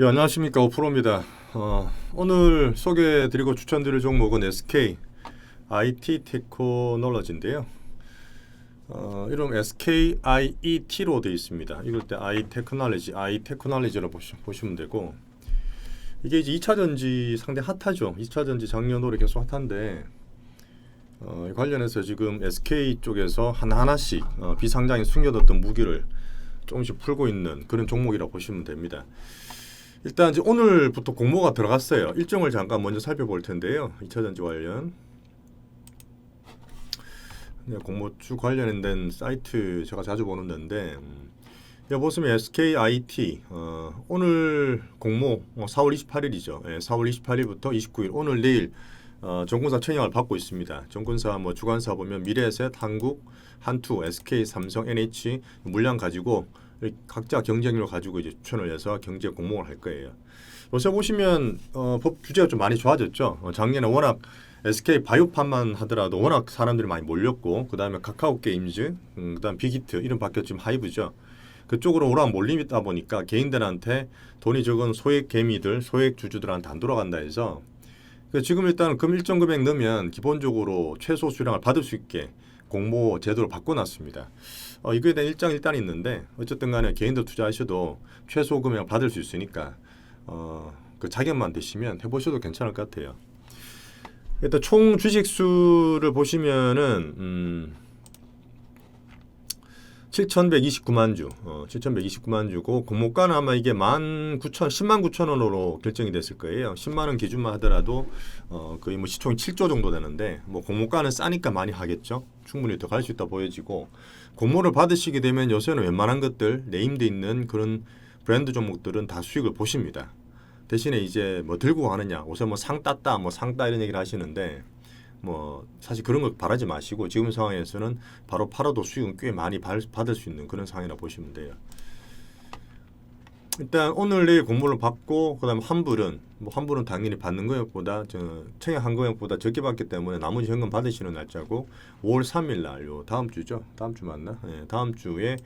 예, 안녕하십니까. 오프로입니다. 오늘 소개해드리고 추천드릴 종목은 SK IT 테크놀로지인데요. 이름 SKIET로 되어 있습니다. 이럴 때 I 테크놀로지로 보시면 되고, 이게 이제 2차 전지 상당히 핫하죠. 2차 전지 작년으로 계속 핫한데, 관련해서 지금 SK 쪽에서 하나하나씩 비상장에 숨겨뒀던 무기를 조금씩 풀고 있는 그런 종목이라고 보시면 됩니다. 일단 이제 오늘부터 공모가 들어갔어요. 일정을 잠깐 먼저 살펴볼 텐데요. 2차 전지 관련 공모주 관련된 사이트 제가 자주 보는 데인데, 여기 보시면 SKIT 오늘 공모 4월 28일이죠. 4월 28일부터 29일 오늘 내일 정군사 청약을 받고 있습니다. 정군사 뭐 주관사 보면 미래에셋, 한국, 한투, SK, 삼성, NH 물량 가지고 각자 경쟁률 가지고 이제 추천을 해서 경제 공모를 할 거예요. 요새 보시면 법 규제가 좀 많이 좋아졌죠. 작년에 워낙 SK 바이오판만 하더라도 워낙 사람들이 많이 몰렸고, 그 다음에 카카오 게임즈, 그다음 빅히트 이름 바뀌었 지금 하이브죠. 그쪽으로 오락 몰리다 보니까 개인들한테 돈이 적은 소액 개미들, 소액 주주들한테 안 돌아간다 해서 지금 일단 금 일정 금액 넣으면 기본적으로 최소 수량을 받을 수 있게 공모 제도를 바꿔놨습니다. 이거에 대한 일장일단이 있는데, 어쨌든 간에 개인들 투자하셔도 최소 금액을 받을 수 있으니까 그 자격만 되시면 해보셔도 괜찮을 것 같아요. 일단 총 주식 수를 보시면은 7,129만 주, 7,129만 주고, 공모가는 아마 이게 10만 9천 원으로 결정이 됐을 거예요. 10만 원 기준만 하더라도 거의 뭐 시총이 7조 정도 되는데, 뭐 공모가는 싸니까 많이 하겠죠. 충분히 더 갈 수 있다 보여지고, 공모를 받으시게 되면 요새는 웬만한 것들 네임돼 있는 그런 브랜드 종목들은 다 수익을 보십니다. 대신에 이제 뭐 들고 가느냐, 요새 뭐 상 땄다, 뭐 상따 이런 얘기를 하시는데, 뭐 사실 그런 걸 바라지 마시고 지금 상황에서는 바로 팔아도 수익은 꽤 많이 받을 수 있는 그런 상황이라 보시면 돼요. 일단 오늘 내일 공모를 받고, 그다음에 환불은 당연히 받는 거역보다 청약 한 거역보다 적게 받기 때문에 나머지 현금 받으시는 날짜고 5월 3일 날, 요 다음 주죠. 다음 주 맞나? 네, 다음 주에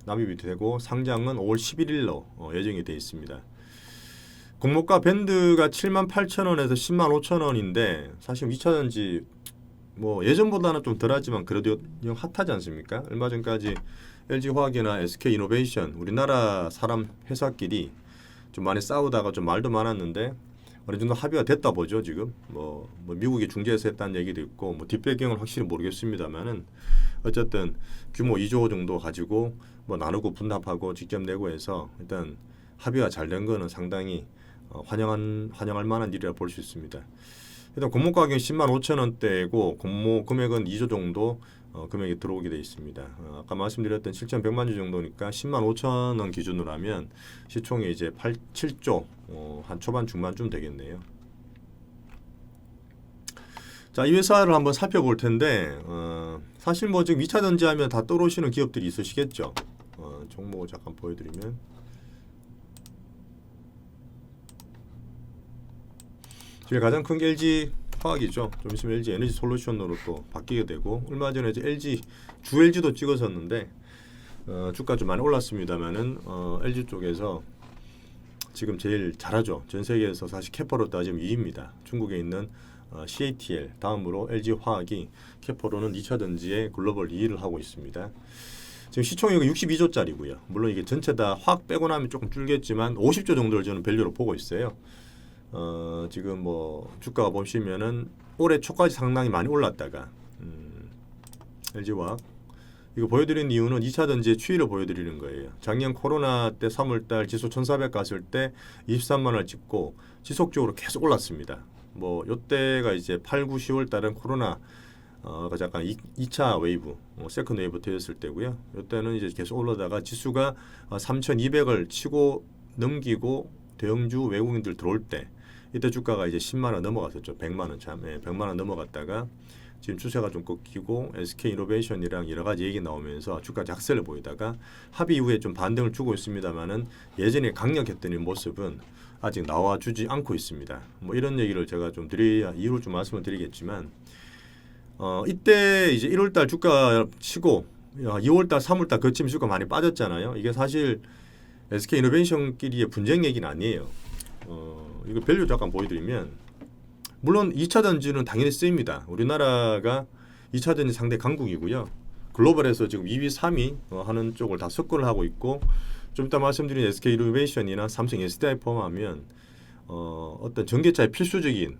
납입이 되고 상장은 5월 11일로 예정이 되어 있습니다. 공모가 밴드가 78,000원에서 105,000원인데 사실 2차 전지 뭐 예전보다는 좀 덜하지만 그래도 영 핫하지 않습니까? 얼마 전까지 LG화학이나 SK이노베이션 우리나라 사람 회사끼리 좀 많이 싸우다가 좀 말도 많았는데 어느 정도 합의가 됐다 보죠. 지금 뭐 미국이 중재해서 했다는 얘기도 있고, 뭐 뒷배경은 확실히 모르겠습니다만은 어쨌든 규모 2조 정도 가지고 뭐 나누고 분납하고 직접 내고 해서 일단 합의가 잘 된 거는 상당히 환영할 만한 일이라 볼 수 있습니다. 일단 공모 가격은 10만 5천 원대고 공모 금액은 2조 정도 금액이 들어오게 되어 있습니다. 아까 말씀드렸던 7,100만 주 정도니까 10만 5천 원 기준으로 하면 시총이 이제 7조 한 초반 중반쯤 되겠네요. 자, 이 회사를 한번 살펴볼 텐데 사실 뭐 지금 2차 전지하면 다 떠오르시는 기업들이 있으시겠죠. 종목을 잠깐 보여드리면 제일 가장 큰 게 LG 화학이죠. 좀 있으면 LG 에너지 솔루션으로 또 바뀌게 되고, 얼마 전에 이제 LG도 찍었었는데 주가 좀 많이 올랐습니다만은 LG 쪽에서 지금 제일 잘하죠. 전 세계에서 사실 캐퍼로 따지면 2위입니다. 중국에 있는 CATL 다음으로 LG 화학이 캐퍼로는 2차 전지의 글로벌 2위를 하고 있습니다. 지금 시총이 62조짜리고요. 물론 이게 전체 다 화학 빼고 나면 조금 줄겠지만 50조 정도를 저는 밸류로 보고 있어요. 지금 뭐 주가가 보시면은 올해 초까지 상당히 많이 올랐다가 LG화학 이거 보여드리는 이유는 2차 전지의 추이를 보여드리는 거예요. 작년 코로나 때 3월달 지수 1,400 갔을 때 23만 원을 찍고 지속적으로 계속 올랐습니다. 뭐 요때가 이제 8, 9, 10월 달은 코로나 약간 2차 웨이브, 세컨 웨이브 되었을 때고요. 요때는 이제 계속 올라다가 지수가 3,200을 치고 넘기고 대형주 외국인들 들어올 때 이때 주가가 이제 10만 원 넘어갔었죠. 100만 원 참, 100만 원 넘어갔다가 지금 추세가 좀 꺾이고 SK이노베이션이랑 여러 가지 얘기 나오면서 주가 약세를 보이다가 합의 이후에 좀 반등을 주고 있습니다만은 예전에 강력했던 이 모습은 아직 나와주지 않고 있습니다. 뭐 이런 얘기를 제가 좀 드려야 이유를 좀 말씀을 드리겠지만 이때 이제 1월달 주가 치고 2월달, 3월달 거치면 주가 많이 빠졌잖아요. 이게 사실 SK이노베이션끼리의 분쟁 얘기는 아니에요. 이거 밸류 잠깐 보여드리면 물론 2차 전지는 당연히 쓰입니다. 우리나라가 2차 전지 상대 강국이고요. 글로벌에서 지금 2위, 3위 하는 쪽을 다 석권을 하고 있고 좀 이따 말씀드린 SK이노베이션이나 삼성 SDI 포함하면 어떤 전기차의 필수적인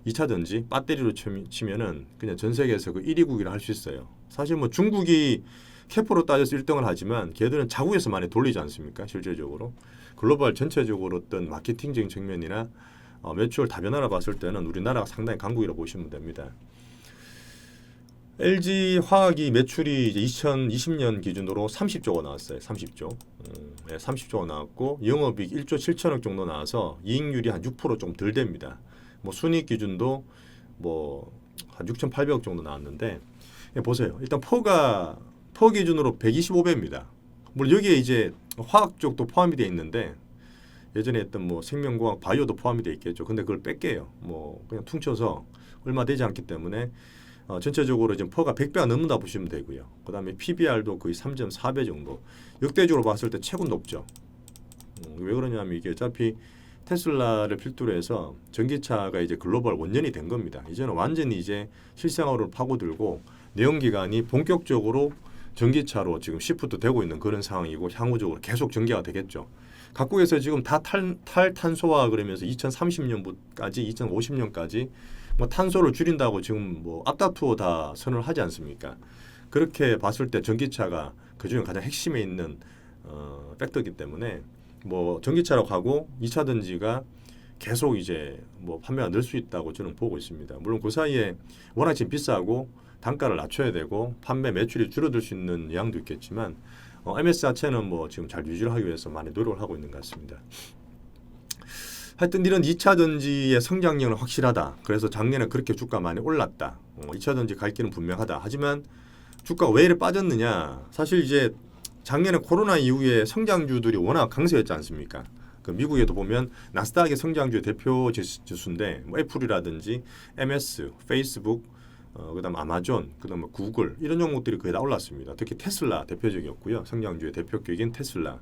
2차 전지 배터리로 치면은 그냥 전 세계에서 그 1위국이라 할 수 있어요. 사실 뭐 중국이 캐포로 따져서 1등을 하지만 걔들은 자국에서 많이 돌리지 않습니까? 실질적으로 글로벌 전체적으로 어떤 마케팅적인 측면이나 매출 다변화를 봤을 때는 우리나라가 상당히 강국이라고 보시면 됩니다. LG 화학이 매출이 이제 2020년 기준으로 30조가 나왔어요. 30조. 30조가 나왔고 영업이익 1조 7천억 정도 나와서 이익률이 한 6% 좀 덜 됩니다. 뭐 순이익 기준도 뭐 한 6,800억 정도 나왔는데 보세요. 일단 퍼 기준으로 125배입니다. 물론 여기에 이제 화학 쪽도 포함이 되어 있는데 예전에 했던 뭐 생명공학 바이오도 포함이 되어 있겠죠. 근데 그걸 뺄게요. 뭐 그냥 퉁쳐서 얼마 되지 않기 때문에 전체적으로 지금 퍼가 100배가 넘는다 보시면 되고요. 그다음에 PBR도 거의 3.4배 정도. 역대적으로 봤을 때 최고 높죠. 왜 그러냐면 이게 어차피 테슬라를 필두로 해서 전기차가 이제 글로벌 원년이 된 겁니다. 이제는 완전히 이제 실생활로 파고들고 내연기관이 본격적으로 전기차로 지금 시프트 되고 있는 그런 상황이고 향후적으로 계속 전개가 되겠죠. 각국에서 지금 다 탈탄소화 그러면서 2030년까지 2050년까지 뭐 탄소를 줄인다고 지금 뭐 앞다투어 다 선언을 하지 않습니까? 그렇게 봤을 때 전기차가 그중에 가장 핵심에 있는 팩터이기 때문에 뭐 전기차로 가고 2차 전지가 계속 이제 뭐 판매가 늘 수 있다고 저는 보고 있습니다. 물론 그 사이에 워낙 지금 비싸고 단가를 낮춰야 되고 판매 매출이 줄어들 수 있는 영향도 있겠지만 MS 자체는 뭐 지금 잘 유지를 하기 위해서 많이 노력을 하고 있는 것 같습니다. 하여튼 이런 2차 전지의 성장력은 확실하다. 그래서 작년에 그렇게 주가 많이 올랐다. 2차 전지 갈 길은 분명하다. 하지만 주가가 왜 이래 빠졌느냐. 사실 이제 작년에 코로나 이후에 성장주들이 워낙 강세였지 않습니까? 그 미국에도 보면 나스닥의 성장주 대표 지수인데 뭐 애플이라든지 MS, 페이스북, 그다음 아마존, 그다음 구글 이런 종목들이 거의 다 올랐습니다. 특히 테슬라 대표적이었고요. 성장주의 대표격인 테슬라.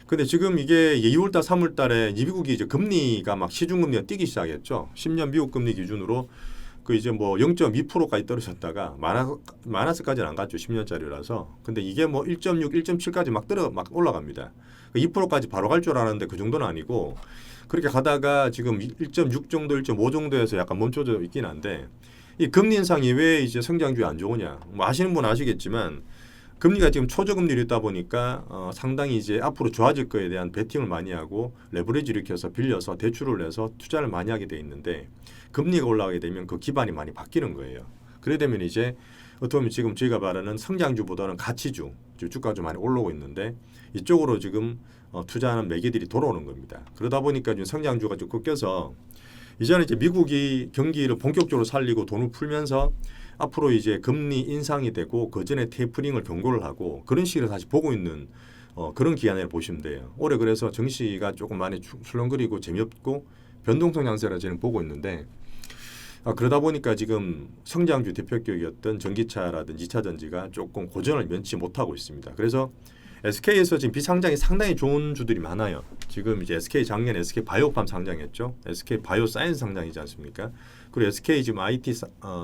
근데 지금 이게 2월달, 3월달에 미국이 이제 금리가 막 시중금리가 뛰기 시작했죠. 10년 미국 금리 기준으로 그 이제 뭐 0.2%까지 떨어졌다가 마이너스까지는 안 갔죠. 10년짜리라서. 근데 이게 뭐 1.6, 1.7까지 막 올라갑니다. 2%까지 바로 갈 줄 알았는데 그 정도는 아니고 그렇게 가다가 지금 1.6 정도, 1.5 정도에서 약간 멈춰져 있긴 한데 이 금리 인상이 왜 이제 성장주에 안 좋으냐? 뭐 아시는 분 아시겠지만 금리가 지금 초저금리로 있다 보니까 상당히 이제 앞으로 좋아질 거에 대한 베팅을 많이 하고 레버리지를 일으켜서 빌려서 대출을 내서 투자를 많이 하게 돼 있는데 금리가 올라가게 되면 그 기반이 많이 바뀌는 거예요. 그래 되면 이제 어떻게 보면 지금 저희가 말하는 성장주보다는 가치주, 주가가 좀 많이 올라오고 있는데 이쪽으로 지금 투자하는 매개들이 돌아오는 겁니다. 그러다 보니까 지금 성장주가 좀 꺾여서 이제는 이제 미국이 경기를 본격적으로 살리고 돈을 풀면서 앞으로 이제 금리 인상이 되고 그 전에 테이퍼링을 경고를 하고 그런 시기를 다시 보고 있는 그런 기간을 보시면 돼요. 올해 그래서 증시가 조금 많이 출렁거리고 재미없고 변동성 양세라 저는 보고 있는데 그러다 보니까 지금 성장주 대표격이었던 전기차라든지 2차 전지가 조금 고전을 면치 못하고 있습니다. 그래서 SK에서 지금 비상장이 상당히 좋은 주들이 많아요. 지금 이제 SK 작년 SK 바이오팜 상장했죠. SK 바이오사이언스 상장이지 않습니까? 그리고 SK 지금 IT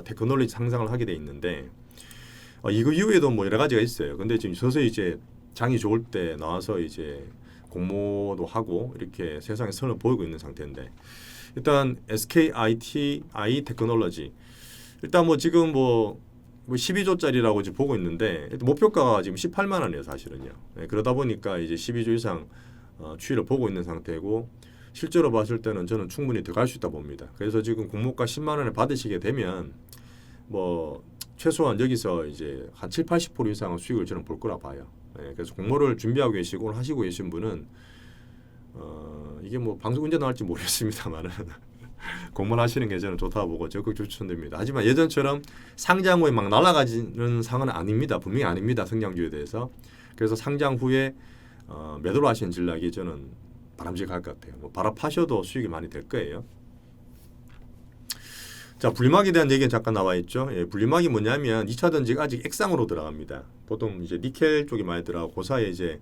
테크놀로지 상장을 하게 돼 있는데 이거 이후에도 뭐 여러 가지가 있어요. 근데 지금 서서히 이제 장이 좋을 때 나와서 이제 공모도 하고 이렇게 세상에 선을 보이고 있는 상태인데 일단 SK IT 테크놀로지 일단 뭐 지금 뭐 12조짜리라고 지금 보고 있는데 목표가가 지금 18만 원이에요, 사실은요. 네, 그러다 보니까 이제 12조 이상 추이를 보고 있는 상태고 실제로 봤을 때는 저는 충분히 더 갈 수 있다 봅니다. 그래서 지금 공모가 10만 원을 받으시게 되면 뭐 최소한 여기서 이제 한 7, 80% 이상의 수익을 저는 볼 거라 봐요. 네, 그래서 공모를 준비하고 계시고 오늘 하시고 계신 분은 이게 뭐 방송 언제 나올지 모르겠습니다만은 공모를 하시는 게 저는 좋다고 보고 적극 추천드립니다. 하지만 예전처럼 상장 후에 막 날아가지는 상은 아닙니다. 분명히 아닙니다. 성장주에 대해서. 그래서 상장 후에 매도를 하시는 전략이 저는 바람직할 것 같아요. 뭐 바로 파셔도 수익이 많이 될 거예요. 자, 분리막에 대한 얘기는 잠깐 나와 있죠. 예, 분리막이 뭐냐면 2차 전지가 아직 액상으로 들어갑니다. 보통 이제 니켈 쪽이 많이 들어가고 그 사이에 이제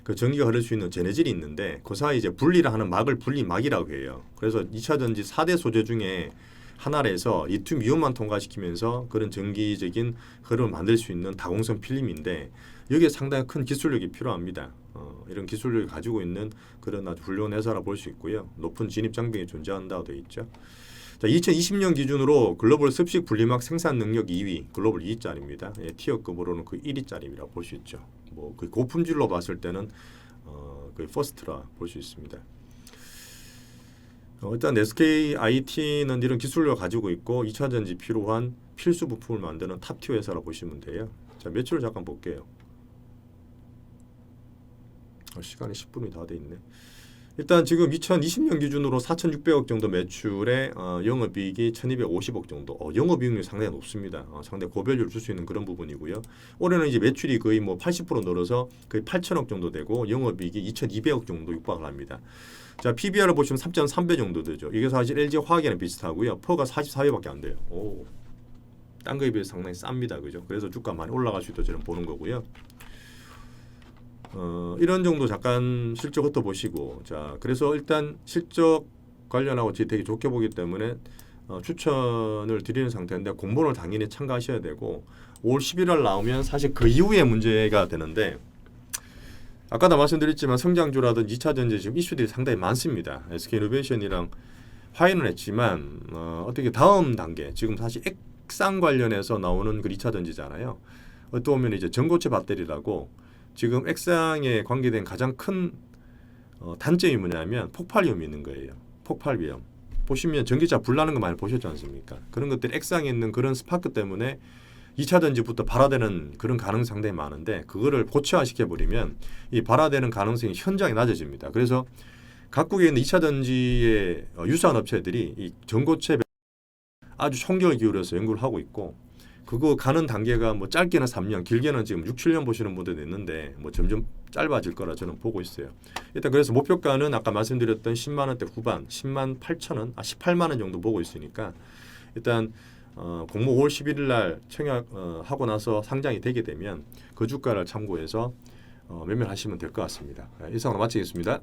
그 전기가 흐를 수 있는 전해질이 있는데 그 사이 이제 분리를 하는 막을 분리막이라고 해요. 그래서 2차 전지 4대 소재 중에 하나라서 리튬 이온만 통과시키면서 그런 전기적인 흐름을 만들 수 있는 다공성 필름인데 여기에 상당히 큰 기술력이 필요합니다. 이런 기술력을 가지고 있는 그런 아주 훌륭한 회사라 볼 수 있고요. 높은 진입 장벽이 존재한다고 되어 있죠. 자, 2020년 기준으로 글로벌 습식 분리막 생산 능력 2위, 글로벌 2위짜리입니다. 예, 티어급으로는 그 1위짜리라고 볼 수 있죠. 뭐 그 고품질로 봤을 때는 거의 퍼스트라 볼 수 있습니다. 일단 SK IT는 이런 기술력을 가지고 있고 2차 전지 필요한 필수 부품을 만드는 탑티어 회사라 보시면 돼요. 자, 매출을 잠깐 볼게요. 시간이 10분이 다 돼 있네. 일단 지금 2020년 기준으로 4,600억 정도 매출에 영업이익이 1,250억 정도. 영업이익률이 상당히 높습니다. 상당히 고밸류를 줄 수 있는 그런 부분이고요. 올해는 이제 매출이 거의 뭐 80% 늘어서 거의 8,000억 정도 되고 영업이익이 2,200억 정도 육박을 합니다. 자, PBR을 보시면 3.3배 정도 되죠. 이게 사실 LG 화학이랑 비슷하고요. 퍼가 44배밖에 안 돼요. 오, 딴 거에 비해서 상당히 쌉니다. 그죠? 그래서 주가 많이 올라갈 수 있다고 저는 보는 거고요. 이런 정도 잠깐 실적 훑어보시고, 자, 그래서 일단 실적 관련하고 되게 좋게 보기 때문에 추천을 드리는 상태인데 공모를 당연히 참가하셔야 되고 5월 11일 나오면 사실 그 이후에 문제가 되는데 아까도 말씀드렸지만 성장주라든지 2차 전지 지금 이슈들이 상당히 많습니다. SK이노베이션이랑 화해는 했지만 어떻게 다음 단계 지금 사실 액상 관련해서 나오는 그 2차 전지잖아요. 또 보면 이제 전고체 배터리라고 지금 액상에 관계된 가장 큰 단점이 뭐냐면 폭발 위험이 있는 거예요. 폭발 위험. 보시면 전기차 불나는 거 많이 보셨지 않습니까? 그런 것들이 액상에 있는 그런 스파크 때문에 2차 전지부터 발화되는 그런 가능성이 상당히 많은데 그거를 고체화시켜버리면 이 발화되는 가능성이 현저하게 낮아집니다. 그래서 각국에 있는 2차 전지의 유사한 업체들이 이 전고체 아주 총력을 기울여서 연구를 하고 있고 그거 가는 단계가 뭐 짧게는 3년, 길게는 지금 6, 7년 보시는 분들도 있는데 뭐 점점 짧아질 거라 저는 보고 있어요. 일단 그래서 목표가는 아까 말씀드렸던 10만 원대 후반, 10만 8천 원, 18만 원 정도 보고 있으니까 일단 공모 5월 11일 날 청약하고 나서 상장이 되게 되면 그 주가를 참고해서 매매하시면 될 것 같습니다. 이상으로 마치겠습니다.